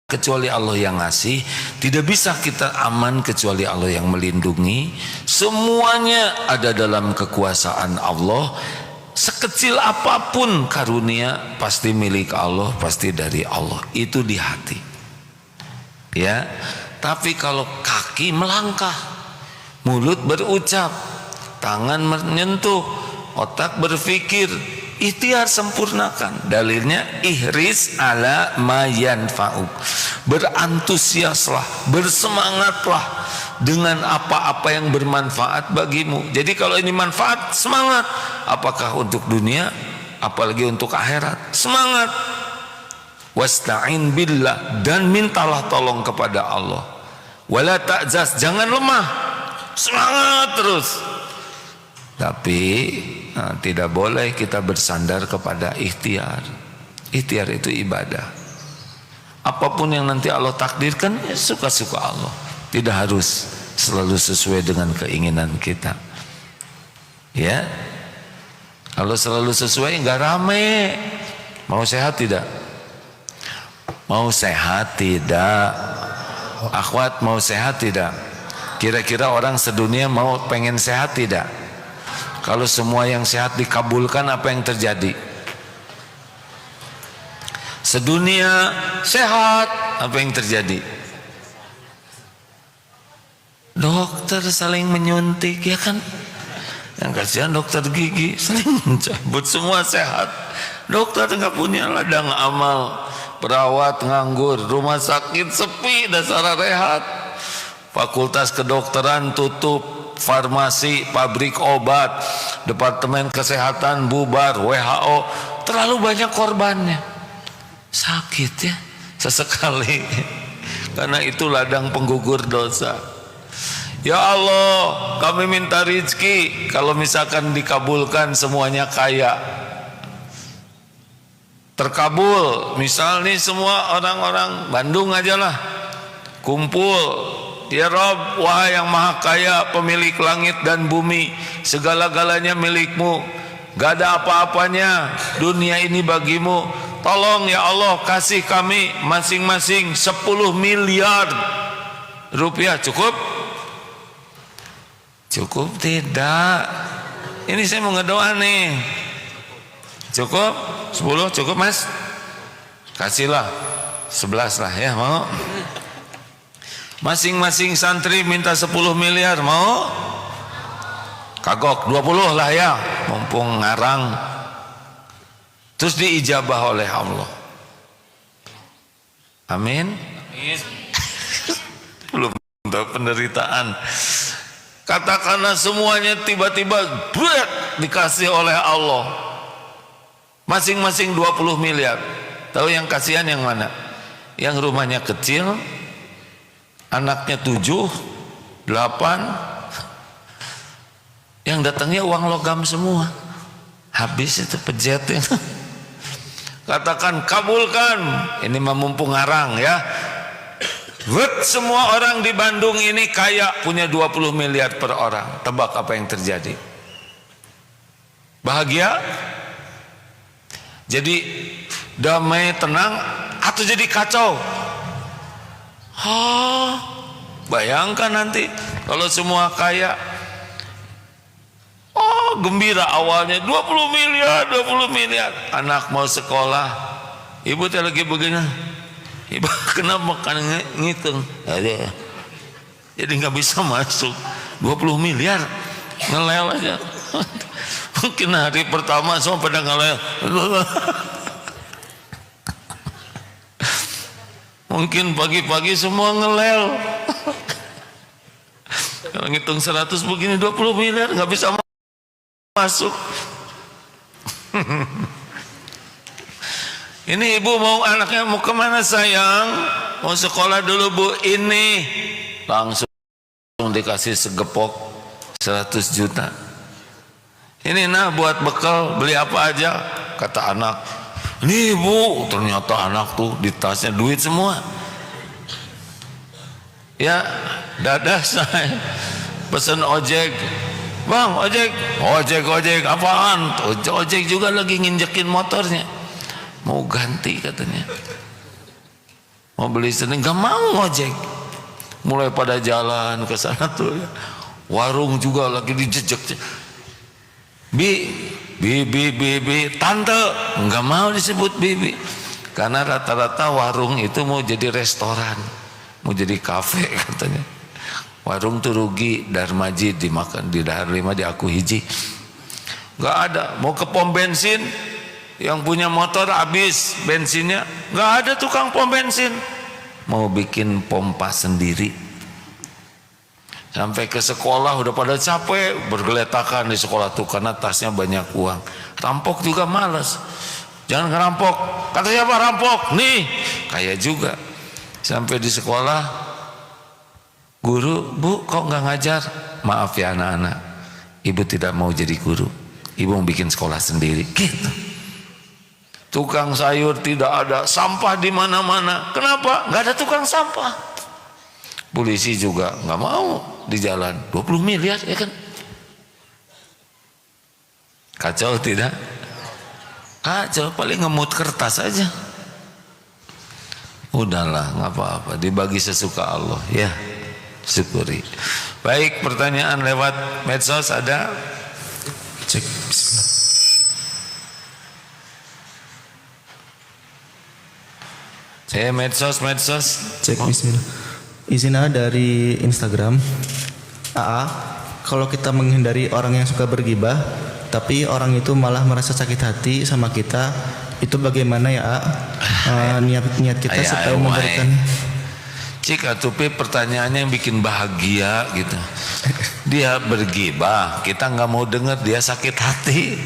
kecuali Allah yang ngasih, tidak bisa kita aman kecuali Allah yang melindungi. Semuanya ada dalam kekuasaan Allah. Sekecil apapun karunia pasti milik Allah, pasti dari Allah. Itu di hati. Ya. Tapi kalau kaki melangkah, mulut berucap, tangan menyentuh, otak berpikir, ikhtiar sempurnakan. Dalilnya ihris ala ma yanfa'uk. Berantusiaslah, bersemangatlah dengan apa-apa yang bermanfaat bagimu. Jadi kalau ini manfaat, semangat. Apakah untuk dunia, apalagi untuk akhirat, semangat. Wasta'in billah, dan mintalah tolong kepada Allah. Wala ta'jaz, jangan lemah, semangat terus. Tapi tidak boleh kita bersandar kepada ikhtiar. Ikhtiar itu ibadah. Apapun yang nanti Allah takdirkan, ya suka-suka Allah. Tidak harus selalu sesuai dengan keinginan kita. Ya, kalau selalu sesuai nggak rame. Mau sehat tidak? Mau sehat tidak? Akhwat mau sehat tidak? Kira-kira orang sedunia mau pengen sehat tidak? Kalau semua yang sehat dikabulkan, apa yang terjadi? Sedunia sehat, apa yang terjadi? Dokter saling menyuntik, ya kan? Yang kasihan dokter gigi saling mencabut, semua sehat. Dokter nggak punya ladang amal, perawat nganggur, rumah sakit sepi, dasar rehat, fakultas kedokteran tutup, farmasi, pabrik obat, departemen kesehatan bubar, WHO, terlalu banyak korbannya. Sakit ya sesekali, karena itu ladang penggugur dosa. Ya Allah, kami minta rezeki, kalau misalkan dikabulkan semuanya kaya, terkabul. Misal nih semua orang-orang Bandung aja lah kumpul, ya Rob, wahai yang maha kaya, pemilik langit dan bumi, segala-galanya milikmu, gak ada apa-apanya, dunia ini bagimu, tolong ya Allah kasih kami masing-masing 10 miliar rupiah. Cukup? Cukup tidak? Ini saya mau ngedoa nih. Cukup? 10 cukup mas? Kasihlah 11 lah ya, mau? Masing-masing santri minta 10 miliar, mau? Kagok 20 lah ya, mumpung ngarang. Terus diijabah oleh Allah. Amin. Belum tahu penderitaan. Katakanlah semuanya tiba-tiba dikasih oleh Allah. Masing-masing 20 miliar. Tahu yang kasihan yang mana? Yang rumahnya kecil, anaknya 7, 8, yang datangnya uang logam semua. Habis itu pejetnya. Katakan kabulkan. Ini mumpung ngarang ya. Semua orang di Bandung ini kaya, punya 20 miliar per orang. Tebak apa yang terjadi? Bahagia? Jadi damai, tenang, atau jadi kacau? Bayangkan nanti kalau semua kaya. Gembira awalnya 20 miliar, 20 miliar. Anak mau sekolah, ibu teh lagi begini. Ibu kenapa kan ngitung? Jadi nggak bisa masuk. 20 miliar ngelel aja. Mungkin hari pertama semua pada ngelel. Mungkin pagi-pagi semua ngelel. Kalau ngitung 100 begini 20 miliar nggak bisa masuk. Ini ibu mau anaknya mau kemana sayang? Mau sekolah dulu bu. Ini langsung dikasih segepok 100 juta. Ini nah buat bekal, beli apa aja? Kata anak. Ini ibu, ternyata anak tuh di tasnya duit semua. Ya dadah saya pesen ojek. Bang ojek, ojek apaan? Ojek juga lagi nginjekin motornya. Mau ganti katanya. mau beli sendiri, nggak mau ngojek. Mulai pada jalan ke sana tuh ya. Warung juga lagi dijejek. Bi, tante, nggak mau disebut bibi, karena rata-rata warung itu mau jadi restoran, mau jadi kafe katanya. Warung tuh rugi, Darmaji dimakan, di Dahar 5 di aku hiji. Nggak ada. Mau ke pom bensin, yang punya motor habis bensinnya, nggak ada tukang pom bensin. Mau bikin pompa sendiri. Sampai ke sekolah udah pada capek, bergeletakan di sekolah tuh karena tasnya banyak uang. Rampok juga malas. Jangan ngerampok. Kata siapa rampok? Nih, kayak juga. Sampai di sekolah, guru, bu kok nggak ngajar? Maaf ya anak-anak, ibu tidak mau jadi guru. Ibu mau bikin sekolah sendiri. Gitu. Tukang sayur tidak ada, sampah di mana-mana. Kenapa? Nggak ada tukang sampah. Polisi juga nggak mau di jalan. 20 miliar ya kan? Kacau tidak? Kacau, paling ngemut kertas aja. Udahlah, nggak apa-apa, dibagi sesuka Allah ya. Syukuri. Baik, pertanyaan lewat medsos ada? Cek. Bismillah. Medsos. Cek bismillah. Izin dari Instagram. AA, kalau kita menghindari orang yang suka bergibah, tapi orang itu malah merasa sakit hati sama kita, itu bagaimana ya niat kita supaya memberikan. Cik atupi pertanyaannya yang bikin bahagia gitu. Dia bergibah, kita nggak mau dengar, dia sakit hati.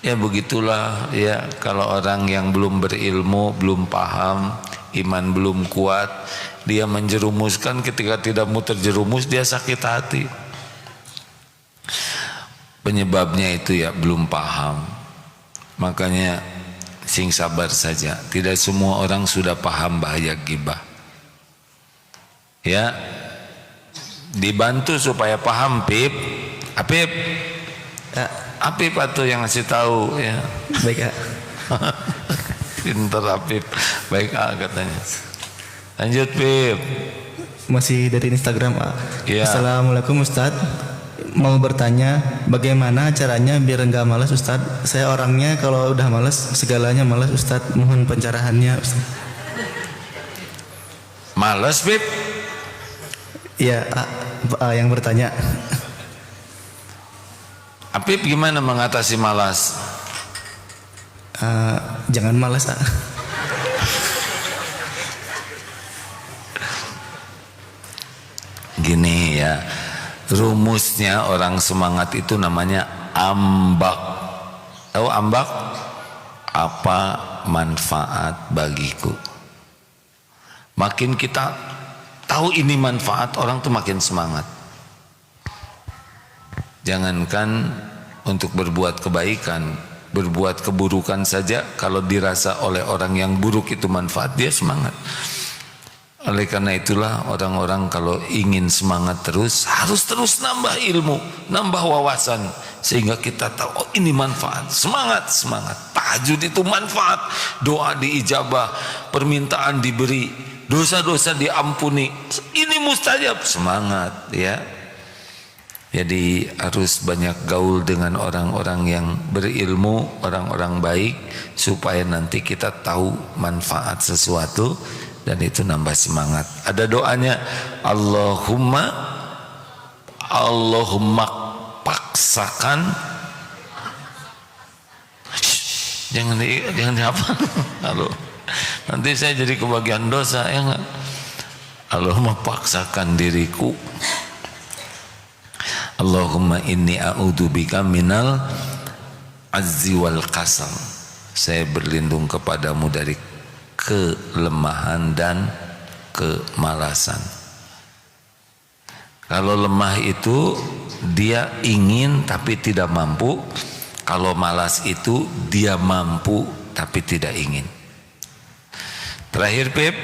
Ya begitulah ya, kalau orang yang belum berilmu, belum paham, iman belum kuat, dia menjerumuskan, ketika tidak mau terjerumus dia sakit hati. Penyebabnya itu ya belum paham. Makanya sing sabar saja. Tidak semua orang sudah paham bahaya gibah. Ya, dibantu supaya paham, Pip. Apip. Apip atau yang ngasih tahu ya. Baik, A. Pinter Apip. Baik, A katanya. Lanjut, Pip. Masih dari Instagram, A. Ya. Assalamualaikum Ustaz. Mau bertanya, bagaimana caranya biar enggak malas Ustaz? Saya orangnya kalau udah malas, segalanya malas Ustaz. Mohon pencerahannya Ustaz. Malas, Pip? Iya, yang bertanya. Apip gimana mengatasi malas? Jangan malas, A. Gini ya, rumusnya orang semangat itu namanya ambak. Tahu ambak? Apa manfaat bagiku? Makin kita tahu ini manfaat, orang tuh makin semangat. Jangankan untuk berbuat kebaikan, berbuat keburukan saja, kalau dirasa oleh orang yang buruk itu manfaat, dia semangat. Oleh karena itulah orang-orang kalau ingin semangat terus, harus terus nambah ilmu, nambah wawasan, sehingga kita tahu, oh ini manfaat. Semangat. Tahajud itu manfaat, doa diijabah, permintaan diberi, dosa-dosa diampuni, ini mustajab. Semangat ya. Jadi harus banyak gaul dengan orang-orang yang berilmu, orang-orang baik, supaya nanti kita tahu manfaat sesuatu dan itu nambah semangat. Ada doanya, Allahumma paksakan. Jangan apa? Halo. Nanti saya jadi kebagian dosa ya enggak? Allahumma paksakan diriku. Allahumma inni a'udzubika minal azzi wal kasal. Saya berlindung kepadamu dari kelemahan dan kemalasan. Kalau lemah itu dia ingin tapi tidak mampu. Kalau malas itu dia mampu tapi tidak ingin. Terakhir, Pip.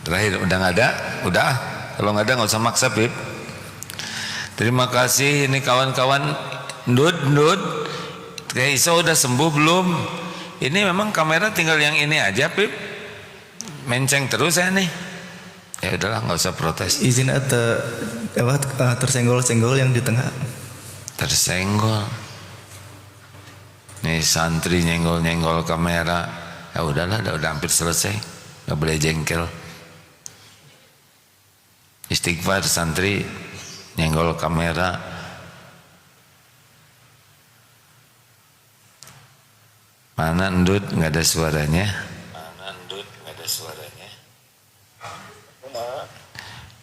Terakhir, udah nggak ada? Udah. Kalau nggak ada nggak usah maksa, Pip. Terima kasih. Ini kawan-kawan Ndud Kayak Iso udah sembuh belum? Ini memang kamera tinggal yang ini aja, Pip. Menceng terus ya nih. Ya udahlah, nggak usah protes. Izin tersenggol-senggol yang di tengah. Tersenggol. Nih santri nyenggol-nyenggol kamera. Ya udahlah, udah hampir selesai. Nggak boleh jengkel. Istighfar santri nyenggol kamera. Mana Ndut, nggak ada suaranya.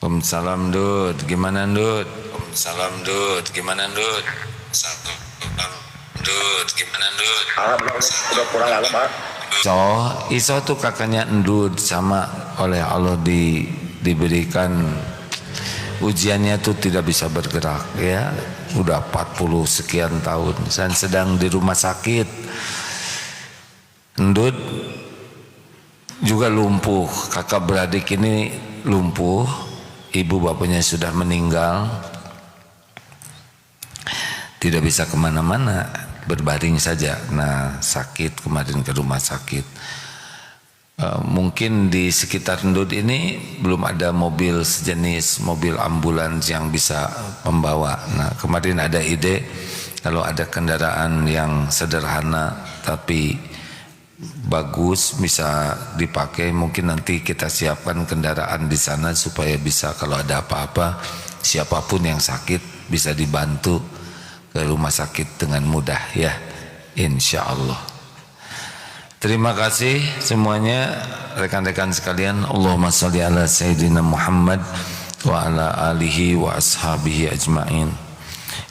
Waalaikumsalam Ndut, gimana Ndut? Waalaikumsalam Ndut, gimana Ndut? Ndut, gimana Ndut? Udah kurang lama, Pak. Iso tuh kakaknya Ndut, sama oleh Allah diberikan ujiannya tuh tidak bisa bergerak ya. Udah 40 sekian tahun dan sedang di rumah sakit. Ndut juga lumpuh, kakak beradik ini lumpuh, ibu bapaknya sudah meninggal, tidak bisa kemana-mana, berbaring saja. Nah sakit, kemarin ke rumah sakit. Mungkin di sekitar Ndut ini belum ada mobil sejenis mobil ambulans yang bisa membawa. Nah kemarin ada ide kalau ada kendaraan yang sederhana tapi bagus bisa dipakai, mungkin nanti kita siapkan kendaraan di sana supaya bisa kalau ada apa-apa siapapun yang sakit bisa dibantu ke rumah sakit dengan mudah ya, insya Allah. Terima kasih semuanya rekan-rekan sekalian. Allahumma sholli ala sayyidina Muhammad wa ala alihi wa ashabihi ajma'in.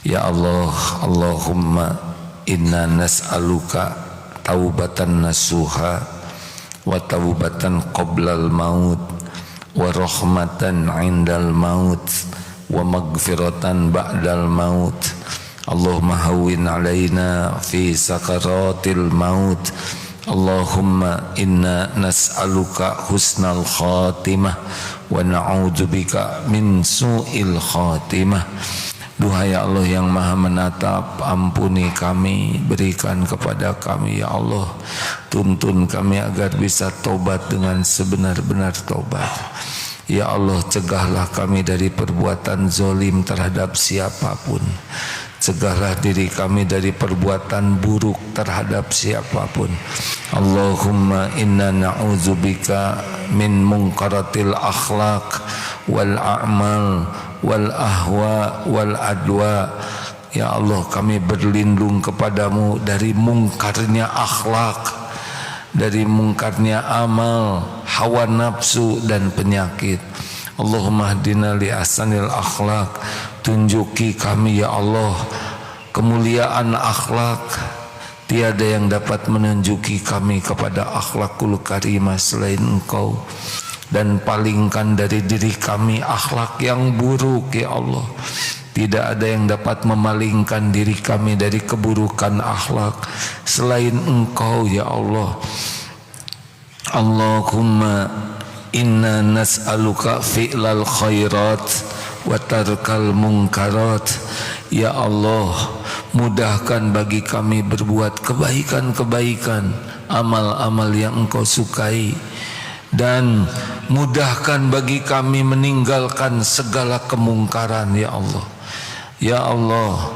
Ya Allah, Allahumma inna nas'aluka taubatan nasuha wa taubatan qoblal maut wa rahmatan indal maut wa magfiratan ba'dal maut. Allahumma hawwin alaina fi sakaratil maut. Allahumma inna nas'aluka husnal khatimah wa na'udzubika min su'il khatimah. Duhai Allah yang maha menatap, ampuni kami, berikan kepada kami ya Allah, tuntun kami agar bisa tobat dengan sebenar-benar tobat. Ya Allah, cegahlah kami dari perbuatan zolim terhadap siapapun. Cegahlah diri kami dari perbuatan buruk terhadap siapapun. Allahumma inna na'udzubika min munkaratil akhlaq wal a'mal wal ahwa wal adwa. Ya Allah, kami berlindung kepadamu dari mungkarnya akhlak, dari mungkarnya amal, hawa nafsu dan penyakit. Allahumma hdina li ahsanil akhlak. Tunjuki kami ya Allah kemuliaan akhlak. Tiada yang dapat menunjuki kami kepada akhlakul karimah selain Engkau. Dan palingkan dari diri kami akhlak yang buruk ya Allah. Tidak ada yang dapat memalingkan diri kami dari keburukan akhlak selain Engkau ya Allah. Allahumma inna nas'aluka fi'lal khairat wa tarkal munkarat. Ya Allah, mudahkan bagi kami berbuat kebaikan-kebaikan, amal-amal yang Engkau sukai, dan mudahkan bagi kami meninggalkan segala kemungkaran ya Allah. Ya Allah,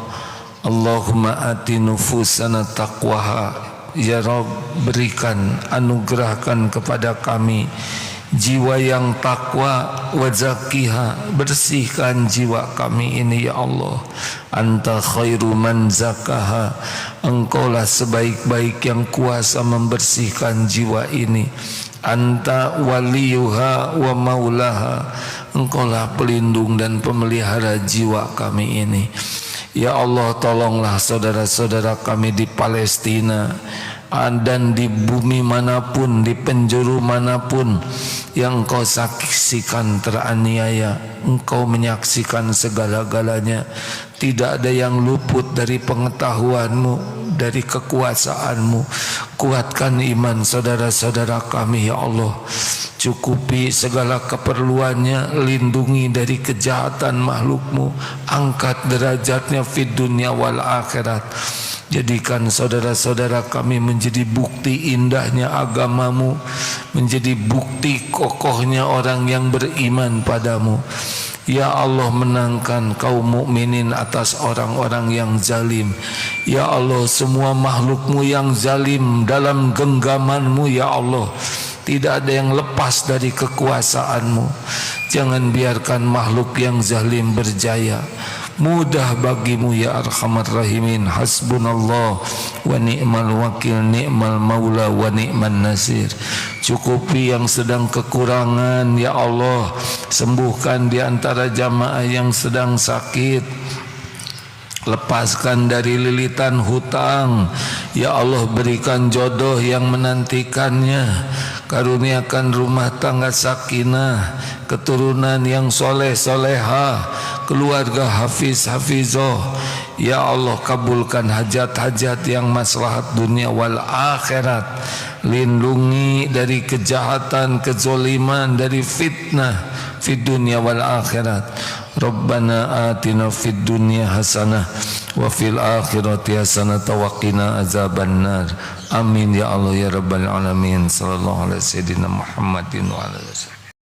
Allahumma ati nufusana taqwaha. Ya Rabb, berikan, anugerahkan kepada kami jiwa yang takwa, wa zakiha, bersihkan jiwa kami ini ya Allah. Anta khairu man zakaha, Engkaulah sebaik-baik yang kuasa membersihkan jiwa ini. Anta waliyuha wa maulaha, Engkaulah pelindung dan pemelihara jiwa kami ini. Ya Allah, tolonglah saudara-saudara kami di Palestina dan di bumi manapun, di penjuru manapun yang Engkau saksikan teraniaya. Engkau menyaksikan segala-galanya. Tidak ada yang luput dari pengetahuan-Mu, dari kekuasaan-Mu. Kuatkan iman saudara-saudara kami ya Allah. Cukupi segala keperluannya, lindungi dari kejahatan makhluk-Mu, angkat derajatnya fid dunya wal akhirat. Jadikan saudara-saudara kami menjadi bukti indahnya agamamu, menjadi bukti kokohnya orang yang beriman padamu. Ya Allah, menangkan kaum mukminin atas orang-orang yang zalim. Ya Allah, semua makhlukmu yang zalim dalam genggamanmu, ya Allah, tidak ada yang lepas dari kekuasaanmu. Jangan biarkan makhluk yang zalim berjaya. Mudah bagimu ya Arhamar Rahimin. Hasbunallah wa ni'mal wakil, ni'mal maula wa ni'man nasir. Cukupi yang sedang kekurangan ya Allah. Sembuhkan di antara jamaah yang sedang sakit. Lepaskan dari lilitan hutang ya Allah. Berikan jodoh yang menantikannya. Karuniakan rumah tangga sakinah, keturunan yang soleh soleha, keluarga hafiz hafizoh. Ya Allah, kabulkan hajat-hajat yang maslahat dunia wal akhirat. Lindungi dari kejahatan, kezoliman, dari fitnah fid dunia wal akhirat. Rabbana atina fid dunya hasanah wa fil akhirati hasanah wa qina azabannar. Amin ya Allah ya rabbal alamin. Sallallahu alaihi wasallam Muhammadin wa alihi wasallam.